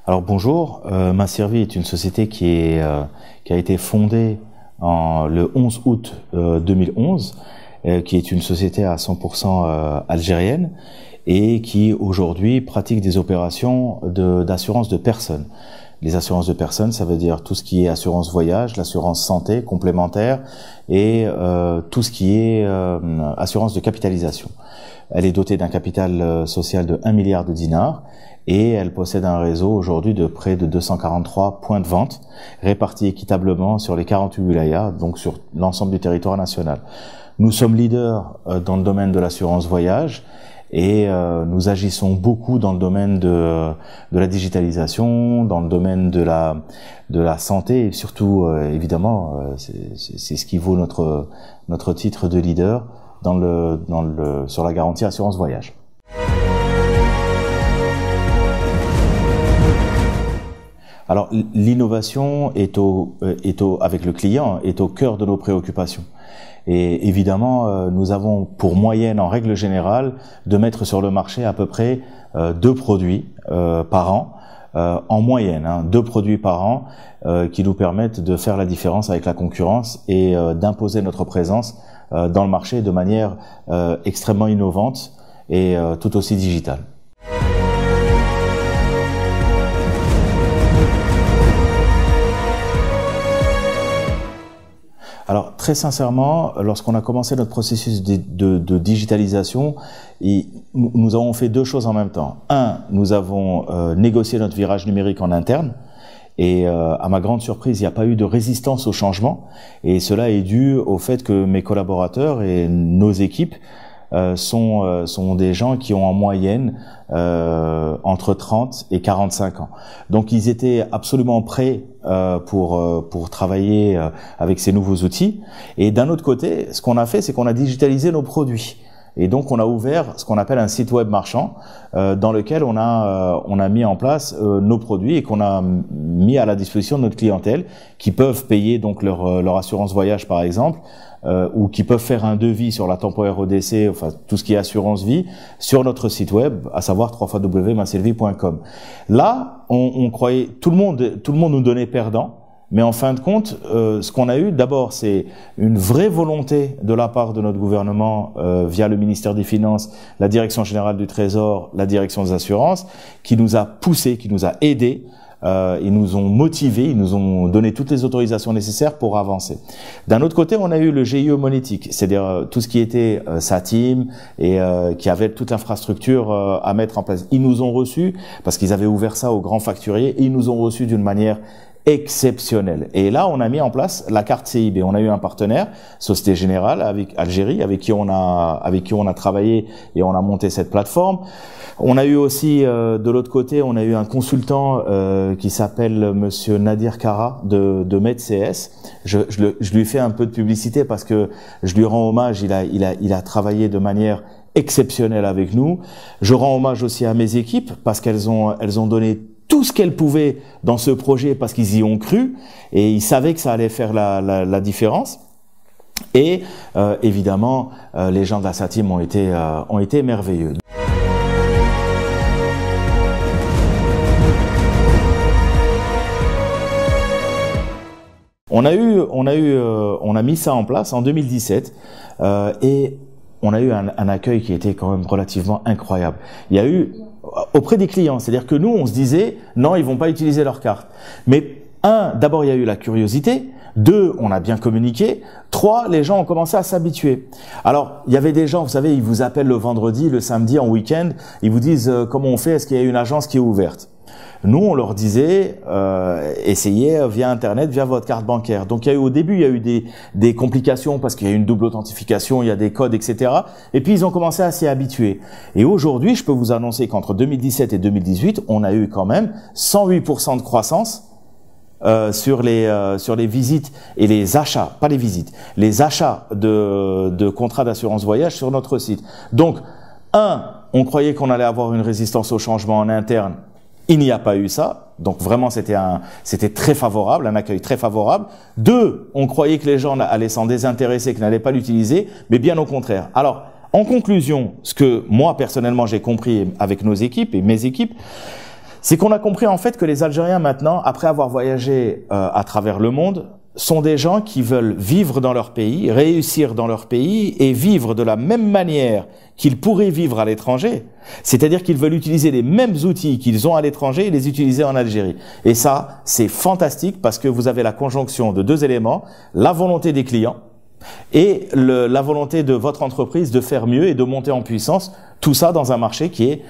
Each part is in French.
Alors bonjour, Maservi est une société qui a été fondée le 11 août 2011, qui est une société à 100% algérienne et qui aujourd'hui pratique des opérations d'assurance de personnes. Les assurances de personnes, ça veut dire tout ce qui est assurance voyage, l'assurance santé complémentaire et tout ce qui est assurance de capitalisation. Elle est dotée d'un capital social de 1 milliard de dinars et elle possède un réseau aujourd'hui de près de 243 points de vente répartis équitablement sur les 48 wilayas, donc sur l'ensemble du territoire national. Nous sommes leaders dans le domaine de l'assurance voyage et nous agissons beaucoup dans le domaine de la digitalisation, dans le domaine de la santé et surtout évidemment c'est ce qui vaut notre titre de leader sur la garantie assurance voyage. Alors l'innovation avec le client est au cœur de nos préoccupations. Et évidemment, nous avons pour moyenne, en règle générale, de mettre sur le marché à peu près 2 produits par an, en moyenne, 2 produits par an, qui nous permettent de faire la différence avec la concurrence et d'imposer notre présence dans le marché de manière extrêmement innovante et tout aussi digitale. Alors très sincèrement, lorsqu'on a commencé notre processus de digitalisation, nous avons fait 2 choses en même temps. Nous avons négocié notre virage numérique en interne et à ma grande surprise, il n'y a pas eu de résistance au changement et cela est dû au fait que mes collaborateurs et nos équipes sont des gens qui ont en moyenne entre 30 et 45 ans. Donc ils étaient absolument prêts pour travailler avec ces nouveaux outils. Et d'un autre côté, ce qu'on a fait, c'est qu'on a digitalisé nos produits. Et donc on a ouvert ce qu'on appelle un site web marchand dans lequel on a mis en place nos produits et qu'on a mis à la disposition de notre clientèle qui peuvent payer donc leur assurance voyage par exemple ou qui peuvent faire un devis sur la temporaire ODC, enfin tout ce qui est assurance vie sur notre site web, à savoir www.maservi.com. Là, on croyait tout le monde nous donnait perdant. Mais en fin de compte, ce qu'on a eu, d'abord, c'est une vraie volonté de la part de notre gouvernement, via le ministère des Finances, la Direction Générale du Trésor, la Direction des Assurances, qui nous a poussé, qui nous a aidés, ils nous ont motivés, ils nous ont donné toutes les autorisations nécessaires pour avancer. D'un autre côté, on a eu le GIE monétique, c'est-à-dire tout ce qui était SATIM et qui avait toute l'infrastructure à mettre en place. Ils nous ont reçus, parce qu'ils avaient ouvert ça aux grands facturiers, et ils nous ont reçus d'une manière exceptionnel. Et là, on a mis en place la carte CIB. On a eu un partenaire, Société Générale, avec Algérie, avec qui on a travaillé et on a monté cette plateforme. On a eu aussi, de l'autre côté, on a eu un consultant qui s'appelle Monsieur Nadir Kara de MedCS. Je lui fais un peu de publicité parce que je lui rends hommage. Il a travaillé de manière exceptionnelle avec nous. Je rends hommage aussi à mes équipes parce qu'elles ont donné tout ce qu'elles pouvaient dans ce projet parce qu'ils y ont cru et ils savaient que ça allait faire la différence. Et évidemment, les gens de la SATIM ont été merveilleux. On a mis ça en place en 2017 et on a eu un accueil qui était quand même relativement incroyable. Il y a eu auprès des clients, c'est-à-dire que nous on se disait non, ils vont pas utiliser leur carte. Mais d'abord il y a eu la curiosité. 2, on a bien communiqué. 3, les gens ont commencé à s'habituer. Alors, il y avait des gens, vous savez, ils vous appellent le vendredi, le samedi, en week-end, ils vous disent comment on fait, est-ce qu'il y a une agence qui est ouverte? Nous, on leur disait, essayez via Internet, via votre carte bancaire. Donc, au début, il y a eu des complications parce qu'il y a eu une double authentification, il y a des codes, etc. Et puis, ils ont commencé à s'y habituer. Et aujourd'hui, je peux vous annoncer qu'entre 2017 et 2018, on a eu quand même 108% de croissance sur les visites et les achats, pas les visites, les achats de contrats d'assurance voyage sur notre site. Donc, on croyait qu'on allait avoir une résistance au changement en interne. Il n'y a pas eu ça, donc vraiment c'était très favorable, un accueil très favorable. 2, on croyait que les gens allaient s'en désintéresser, qu'ils n'allaient pas l'utiliser, mais bien au contraire. Alors, en conclusion, ce que moi personnellement j'ai compris avec nos équipes et mes équipes, C'est qu'on a compris en fait que les Algériens maintenant, après avoir voyagé à travers le monde, sont des gens qui veulent vivre dans leur pays, réussir dans leur pays et vivre de la même manière qu'ils pourraient vivre à l'étranger. C'est-à-dire qu'ils veulent utiliser les mêmes outils qu'ils ont à l'étranger et les utiliser en Algérie. Et ça, c'est fantastique parce que vous avez la conjonction de deux éléments, la volonté des clients et la volonté de votre entreprise de faire mieux et de monter en puissance, tout ça dans un marché qui est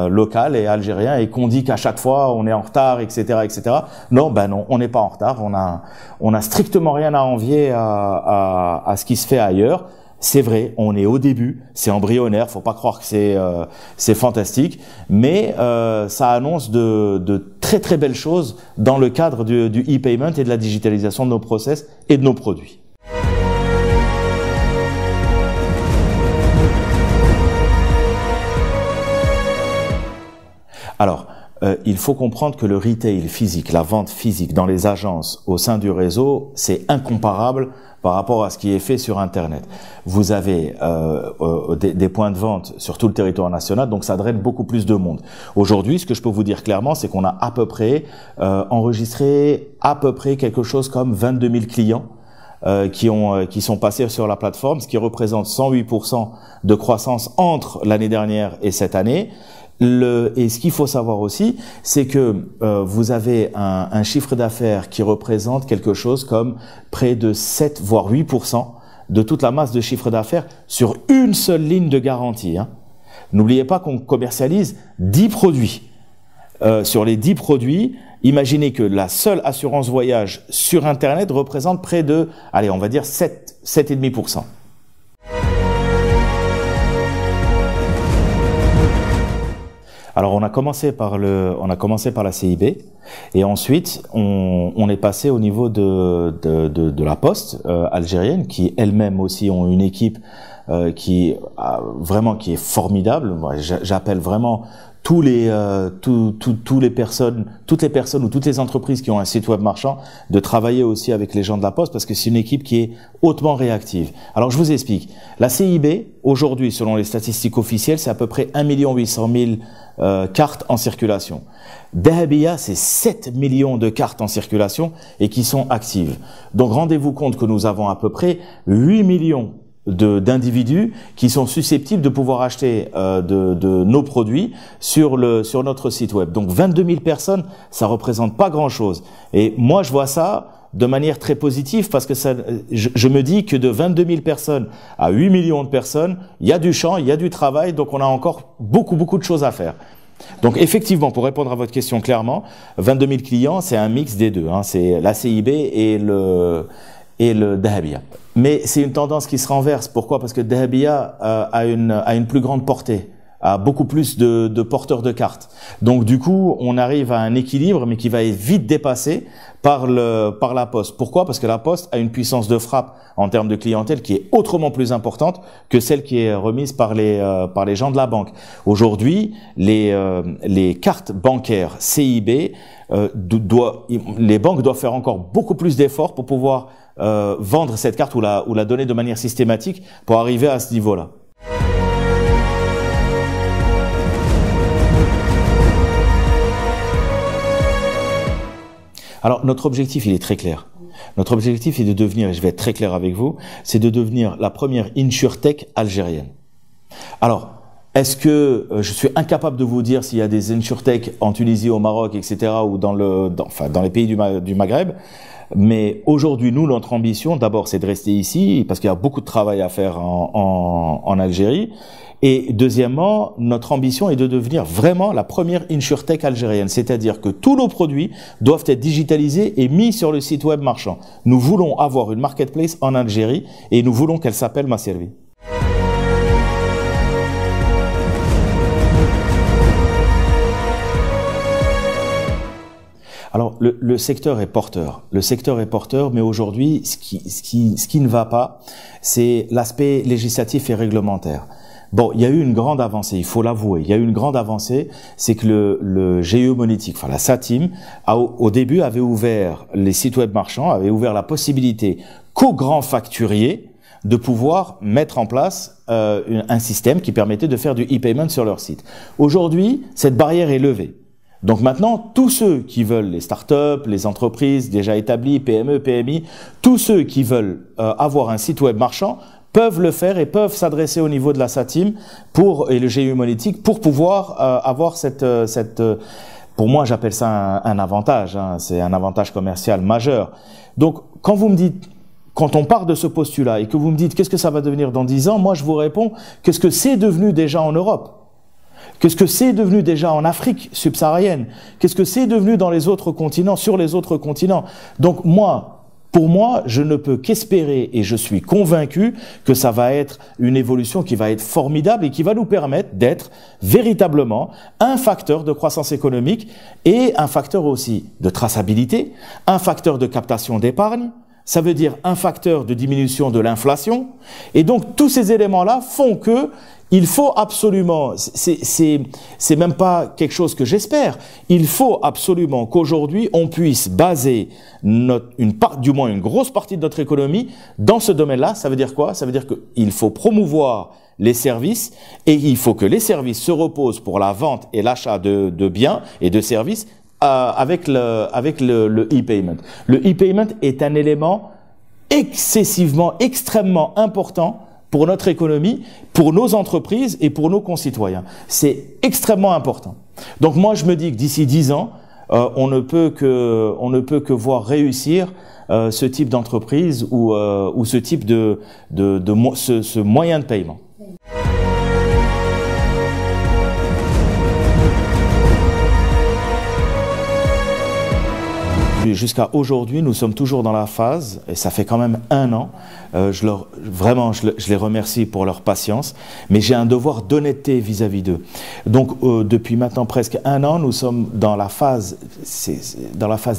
local et algérien et qu'on dit qu'à chaque fois on est en retard, etc., etc. Non, ben non, on n'est pas en retard. On a strictement rien à envier à ce qui se fait ailleurs. C'est vrai, on est au début, c'est embryonnaire, faut pas croire que c'est fantastique, mais ça annonce de très très belles choses dans le cadre du e-payment et de la digitalisation de nos process et de nos produits. Alors, il faut comprendre que le retail physique, la vente physique dans les agences au sein du réseau, c'est incomparable par rapport à ce qui est fait sur Internet. Vous avez des points de vente sur tout le territoire national, donc ça draine beaucoup plus de monde. Aujourd'hui, ce que je peux vous dire clairement, c'est qu'on a à peu près enregistré à peu près quelque chose comme 22 000 clients qui sont passés sur la plateforme, ce qui représente 108% de croissance entre l'année dernière et cette année. Et ce qu'il faut savoir aussi, c'est que vous avez un chiffre d'affaires qui représente quelque chose comme près de 7 voire 8% de toute la masse de chiffre d'affaires sur une seule ligne de garantie. Hein. N'oubliez pas qu'on commercialise 10 produits. Sur les 10 produits, imaginez que la seule assurance voyage sur Internet représente près de, allez, on va dire 7,5%. Alors on a commencé par la CIB et ensuite on est passé au niveau de la Poste algérienne qui elle-même aussi ont une équipe qui est formidable. J'appelle vraiment toutes les personnes ou toutes les entreprises qui ont un site web marchand de travailler aussi avec les gens de la Poste parce que c'est une équipe qui est hautement réactive. Alors je vous explique. La CIB aujourd'hui selon les statistiques officielles c'est à peu près 1 800 000 cartes en circulation. Dahabia, c'est 7 millions de cartes en circulation et qui sont actives. Donc rendez-vous compte que nous avons à peu près 8 millions d'individus qui sont susceptibles de pouvoir acheter de nos produits sur notre site web. Donc 22 000 personnes, ça représente pas grand-chose. Et moi, je vois ça de manière très positive parce que je me dis que de 22 000 personnes à 8 millions de personnes, il y a du champ, il y a du travail, donc on a encore beaucoup de choses à faire. Donc effectivement, pour répondre à votre question clairement, 22 000 clients, c'est un mix des deux. Hein, c'est la CIB et le Dahabia. Mais c'est une tendance qui se renverse. Pourquoi? Parce que Dahabia a une plus grande portée, a beaucoup plus de porteurs de cartes. Donc du coup, on arrive à un équilibre, mais qui va être vite dépassé par la Poste. Pourquoi? Parce que la Poste a une puissance de frappe en termes de clientèle qui est autrement plus importante que celle qui est remise par les gens de la banque. Aujourd'hui, les cartes bancaires CIB, les banques doivent faire encore beaucoup plus d'efforts pour pouvoir vendre cette carte ou la donner de manière systématique pour arriver à ce niveau-là. Alors, notre objectif, il est très clair. Notre objectif est de devenir, et je vais être très clair avec vous, c'est de devenir la première insurtech algérienne. Alors, est-ce que je suis incapable de vous dire s'il y a des insurtech en Tunisie, au Maroc, etc., ou dans les pays du Maghreb? Mais aujourd'hui, nous, notre ambition, d'abord, c'est de rester ici, parce qu'il y a beaucoup de travail à faire en Algérie. Et deuxièmement, notre ambition est de devenir vraiment la première insurtech algérienne, c'est-à-dire que tous nos produits doivent être digitalisés et mis sur le site web marchand. Nous voulons avoir une marketplace en Algérie et nous voulons qu'elle s'appelle Maservi. Alors, le secteur est porteur. Le secteur est porteur, mais aujourd'hui, ce qui ne va pas, c'est l'aspect législatif et réglementaire. Bon, il y a eu une grande avancée, il faut l'avouer. Il y a eu une grande avancée, c'est que le GIE monétique, enfin la SATIM, au début avait ouvert les sites web marchands, avait ouvert la possibilité qu'aux grands facturiers de pouvoir mettre en place un système qui permettait de faire du e-payment sur leur site. Aujourd'hui, cette barrière est levée. Donc maintenant, tous ceux qui veulent, les startups, les entreprises déjà établies, PME, PMI, tous ceux qui veulent avoir un site web marchand peuvent le faire et peuvent s'adresser au niveau de la SATIM et le GIE monétique pour pouvoir avoir pour moi j'appelle ça un avantage, hein, c'est un avantage commercial majeur. Donc quand vous me dites, quand on part de ce postulat et que vous me dites qu'est-ce que ça va devenir dans 10 ans, moi je vous réponds qu'est-ce que c'est devenu déjà en Europe. Qu'est-ce que c'est devenu déjà en Afrique subsaharienne? Qu'est-ce que c'est devenu dans les autres continents, sur les autres continents? Donc pour moi, je ne peux qu'espérer et je suis convaincu que ça va être une évolution qui va être formidable et qui va nous permettre d'être véritablement un facteur de croissance économique et un facteur aussi de traçabilité, un facteur de captation d'épargne. Ça veut dire un facteur de diminution de l'inflation. Et donc, tous ces éléments-là font que il faut absolument, c'est même pas quelque chose que j'espère, il faut absolument qu'aujourd'hui on puisse baser du moins une grosse partie de notre économie dans ce domaine-là. Ça veut dire quoi? Ça veut dire qu'il faut promouvoir les services et il faut que les services se reposent pour la vente et l'achat de biens et de services avec le e-payment. Le e-payment est un élément extrêmement important pour notre économie, pour nos entreprises et pour nos concitoyens. C'est extrêmement important. Donc moi, je me dis que d'ici 10 ans, on ne peut que voir réussir ce type d'entreprise ou ce type ce moyen de paiement. Jusqu'à aujourd'hui, nous sommes toujours dans la phase, et ça fait quand même 1 an, vraiment je les remercie pour leur patience, mais j'ai un devoir d'honnêteté vis-à-vis d'eux. Donc depuis maintenant presque 1 an, nous sommes dans la phase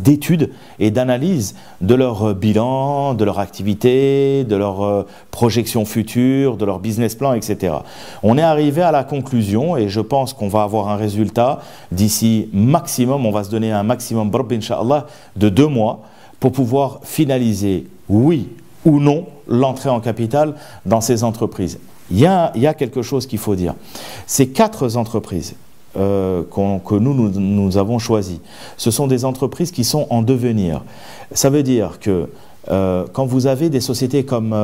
d'étude et d'analyse de leur bilan, de leur activité, de leur projection future, de leur business plan, etc. On est arrivé à la conclusion et je pense qu'on va avoir un résultat d'ici maximum, on va se donner un maximum, Inch'Allah, de 2 mois pour pouvoir finaliser, oui ou non, l'entrée en capital dans ces entreprises. Il y a quelque chose qu'il faut dire. Ces 4 entreprises que nous avons choisies, ce sont des entreprises qui sont en devenir. Ça veut dire que quand vous avez des sociétés comme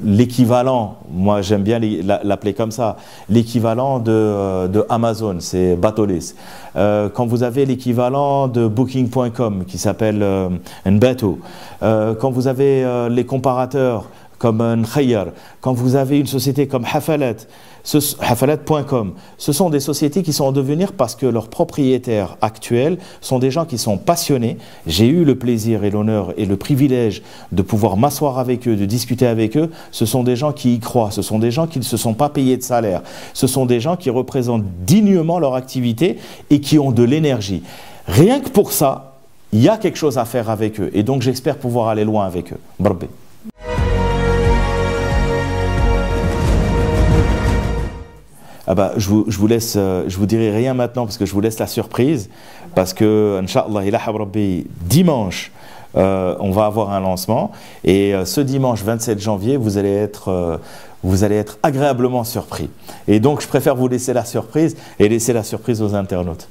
l'équivalent, moi j'aime bien l'appeler comme ça, l'équivalent de Amazon, c'est Batolis. Quand vous avez l'équivalent de Booking.com qui s'appelle Nbeto, quand vous avez les comparateurs comme Nkhayyar, quand vous avez une société comme Hafalat.com, ce sont des sociétés qui sont en devenir parce que leurs propriétaires actuels sont des gens qui sont passionnés. J'ai eu le plaisir et l'honneur et le privilège de pouvoir m'asseoir avec eux, de discuter avec eux. Ce sont des gens qui y croient, ce sont des gens qui ne se sont pas payés de salaire, ce sont des gens qui représentent dignement leur activité et qui ont de l'énergie. Rien que pour ça, il y a quelque chose à faire avec eux et donc j'espère pouvoir aller loin avec eux. Barbé. Ah bah, je vous laisse, je vous dirai rien maintenant parce que je vous laisse la surprise parce que Inch'Allah dimanche on va avoir un lancement et ce dimanche 27 janvier vous allez être agréablement surpris et donc je préfère vous laisser la surprise et laisser la surprise aux internautes.